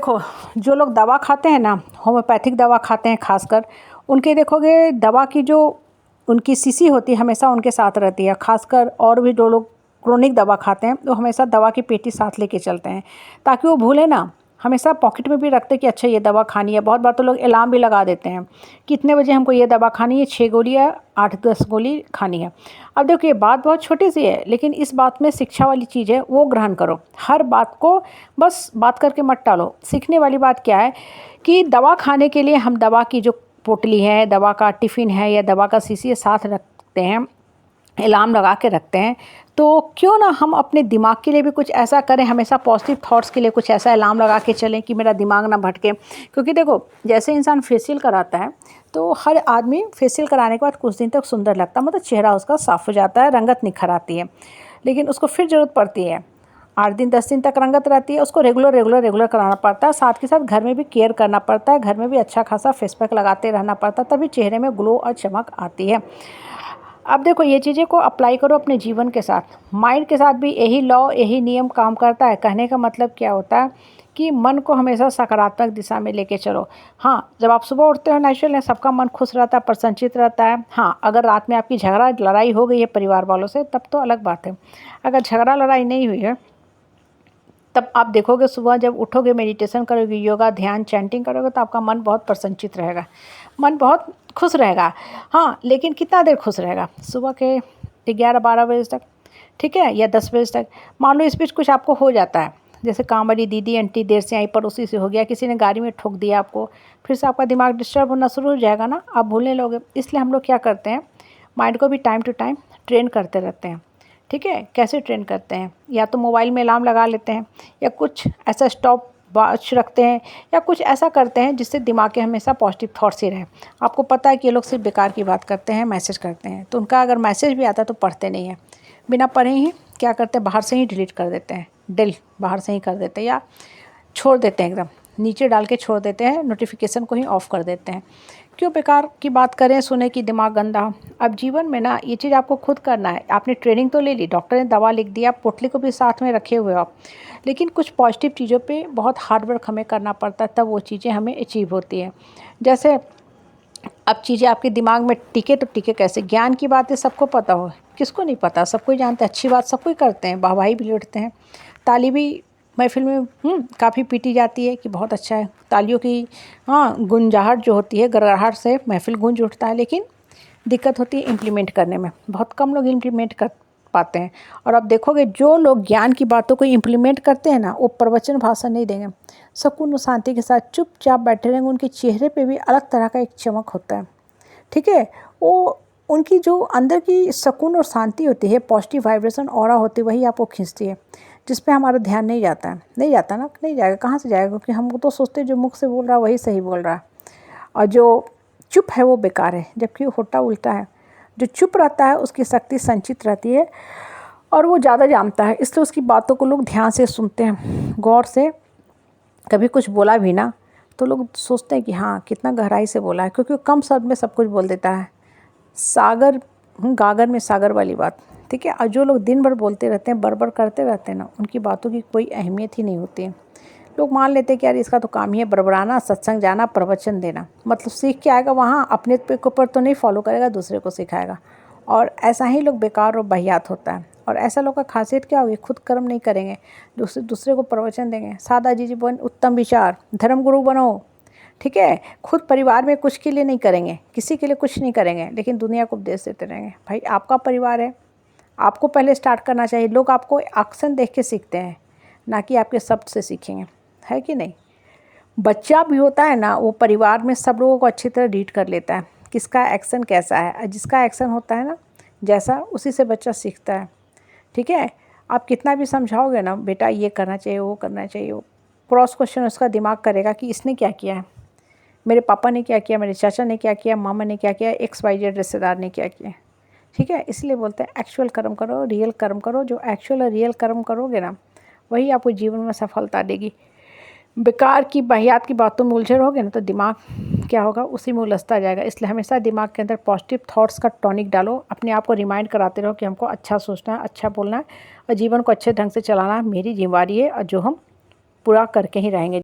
देखो, जो लोग दवा खाते हैं ना, होम्योपैथिक दवा खाते हैं खासकर, उनके देखोगे दवा की जो उनकी शीशी होती है हमेशा उनके साथ रहती है। खासकर और भी जो लोग क्रोनिक दवा खाते हैं तो हमेशा दवा की पेटी साथ लेके चलते हैं ताकि वो भूले ना। हमेशा पॉकेट में भी रखते हैं कि अच्छा ये दवा खानी है। बहुत बार तो लोग अलार्म भी लगा देते हैं कि इतने बजे हमको ये दवा खानी है, 6 गोली या 8-10 गोली खानी है। अब देखो ये बात बहुत छोटी सी है, लेकिन इस बात में शिक्षा वाली चीज़ है, वो ग्रहण करो। हर बात को बस बात करके मत टालो। सीखने वाली बात क्या है कि दवा खाने के लिए हम दवा की जो पोटली है, दवा का टिफ़िन है या दवा का शीशी है साथ रखते हैं, अलार्म लगा के रखते हैं। तो क्यों ना हम अपने दिमाग के लिए भी कुछ ऐसा करें, हमेशा पॉजिटिव थॉट्स के लिए कुछ ऐसा अलार्म लगा के चलें कि मेरा दिमाग ना भटके। क्योंकि देखो जैसे इंसान फेशियल कराता है तो हर आदमी फेशियल कराने के बाद कुछ दिन तक सुंदर लगता है, मतलब चेहरा उसका साफ़ हो जाता है, रंगत निखर आती है। लेकिन उसको फिर ज़रूरत पड़ती है 8 दिन 10 दिन तक रंगत रहती है, उसको रेगुलर कराना पड़ता है। साथ के साथ घर में भी केयर करना पड़ता है, घर में भी अच्छा खासा फेस पैक लगाते रहना पड़ता है, तभी चेहरे में ग्लो और चमक आती है। अब देखो ये चीज़ें को अप्लाई करो अपने जीवन के साथ, माइंड के साथ भी यही लॉ यही नियम काम करता है। कहने का मतलब क्या होता है कि मन को हमेशा सकारात्मक दिशा में लेके चलो। हाँ, जब आप सुबह उठते हो नेचुरल है, सबका मन खुश रहता है, प्रसन्नचित रहता है। हाँ, अगर रात में आपकी झगड़ा लड़ाई हो गई है परिवार वालों से तब तो अलग बात है। अगर झगड़ा लड़ाई नहीं हुई है तब आप देखोगे सुबह जब उठोगे, मेडिटेशन करोगे, योगा ध्यान चैंटिंग करोगे तो आपका मन बहुत प्रसन्नचित रहेगा, मन बहुत खुश रहेगा। हाँ, लेकिन कितना देर खुश रहेगा? सुबह के 11-12 बजे तक, ठीक है, या 10 बजे तक। मान लो इस बीच कुछ आपको हो जाता है, जैसे काम वाली दीदी आंटी देर से आई, पड़ोसी से हो गया, किसी ने गाड़ी में ठोक दिया आपको, फिर से आपका दिमाग डिस्टर्ब होना शुरू हो जाएगा ना, आप भूलने लोगे। इसलिए हम लोग क्या करते हैं, माइंड को भी टाइम टू टाइम ट्रेन करते रहते हैं। ठीक है, कैसे ट्रेन करते हैं? या तो मोबाइल में अलार्म लगा लेते हैं, या कुछ ऐसा स्टॉप वॉच रखते हैं, या कुछ ऐसा करते हैं जिससे दिमाग के हमेशा पॉजिटिव थॉट्स ही रहे। आपको पता है कि ये लोग सिर्फ बेकार की बात करते हैं, मैसेज करते हैं, तो उनका अगर मैसेज भी आता है तो पढ़ते नहीं हैं। बिना पढ़े ही क्या करते हैं, बाहर से ही डिलीट कर देते हैं, बाहर से ही कर देते हैं, या छोड़ देते हैं, एकदम नीचे डाल के छोड़ देते हैं, नोटिफिकेशन को ही ऑफ़ कर देते हैं। क्यों बेकार की बात करें, सुने कि दिमाग गंदा हो। अब जीवन में ना ये चीज़ आपको खुद करना है। आपने ट्रेनिंग तो ले ली, डॉक्टर ने दवा लिख दिया, पोटली को भी साथ में रखे हुए हो आप, लेकिन कुछ पॉजिटिव चीज़ों पे बहुत हार्ड वर्क हमें करना पड़ता है, तब वो चीज़ें हमें अचीव होती हैं। जैसे अब चीज़ें आपके दिमाग में टिके तो टिके कैसे? ज्ञान की बातें सबको पता हो, किसको नहीं पता? सब कोई जानता है, अच्छी बात सब कोई करते हैं, वाहवाही भी लूटते हैं, ताली भी महफ़िल में काफ़ी पीटी जाती है कि बहुत अच्छा है। तालियों की गुंजाहट जो होती है, गड़गड़ाहट से महफ़िल गूंज उठता है, लेकिन दिक्कत होती है इम्प्लीमेंट करने में। बहुत कम लोग इम्प्लीमेंट कर पाते हैं। और अब देखोगे जो लोग ज्ञान की बातों को इम्प्लीमेंट करते हैं ना, वो प्रवचन भाषण नहीं देंगे, सुकून और शांति के साथ चुपचाप बैठे रहेंगे। उनके चेहरे पे भी अलग तरह का एक चमक होता है, ठीक है। वो उनकी जो अंदर की सुकून और शांति होती है, पॉजिटिव वाइब्रेशन ऑरा होती है, वही आपको खींचती है, जिस पे हमारा ध्यान नहीं जाता है। नहीं जाता ना, नहीं जाएगा, कहाँ से जाएगा? क्योंकि हम तो सोचते हैं जो मुख से बोल रहा है वही सही बोल रहा है, और जो चुप है वो बेकार है, जबकि होता उल्टा है। जो चुप रहता है उसकी शक्ति संचित रहती है और वो ज़्यादा जानता है, इसलिए उसकी बातों को लोग ध्यान से सुनते हैं, गौर से। कभी कुछ बोला भी ना तो लोग सोचते हैं कि हाँ कितना गहराई से बोला है, क्योंकि वो कम शब्द में सब कुछ बोल देता है। सागर गागर में सागर वाली बात, ठीक है। और जो लोग दिन भर बोलते रहते हैं, बड़बड़ करते रहते हैं ना, उनकी बातों की कोई अहमियत ही नहीं होती है। लोग मान लेते हैं कि यार इसका तो काम ही है बड़बड़ाना, सत्संग जाना, प्रवचन देना, मतलब सीख के आएगा वहाँ, अपने पे के ऊपर तो नहीं फॉलो करेगा, दूसरे को सिखाएगा। और ऐसा ही लोग बेकार और बहियात होता है। और ऐसा लोग का खासियत क्या होगी, खुद कर्म नहीं करेंगे, दूसरे को प्रवचन देंगे। सादा जीवन उत्तम विचार, धर्म गुरु बनो, ठीक है। खुद परिवार में कुछ के लिए नहीं करेंगे, किसी के लिए कुछ नहीं करेंगे, लेकिन दुनिया को उपदेश देते रहेंगे। भाई आपका परिवार है, आपको पहले स्टार्ट करना चाहिए। लोग आपको एक्शन देख के सीखते हैं, ना कि आपके शब्द से सीखेंगे, है कि नहीं। बच्चा भी होता है ना, वो परिवार में सब लोगों को अच्छी तरह रीड कर लेता है, किसका एक्शन कैसा है। जिसका एक्शन होता है ना जैसा, उसी से बच्चा सीखता है, ठीक है। आप कितना भी समझाओगे ना, बेटा ये करना चाहिए, वो करना चाहिए, वो क्रॉस क्वेश्चन उसका दिमाग करेगा कि इसने क्या किया है, मेरे पापा ने क्या किया, मेरे चाचा ने क्या किया, मामा ने क्या किया, XYZ रिश्तेदार ने क्या किया, ठीक है। इसलिए बोलते हैं एक्चुअल कर्म करो, रियल कर्म करो। जो एक्चुअल और रियल कर्म करोगे ना, वही आपको जीवन में सफलता देगी। बेकार की बहियात की बातों में उलझे रहोगे ना, तो दिमाग क्या होगा, उसी में उलझता जाएगा। इसलिए हमेशा दिमाग के अंदर पॉजिटिव थॉट्स का टॉनिक डालो, अपने आप को रिमाइंड कराते रहो कि हमको अच्छा सोचना है, अच्छा बोलना है, और जीवन को अच्छे ढंग से चलाना मेरी जिम्मेदारी है, और जो हम पूरा करके ही रहेंगे।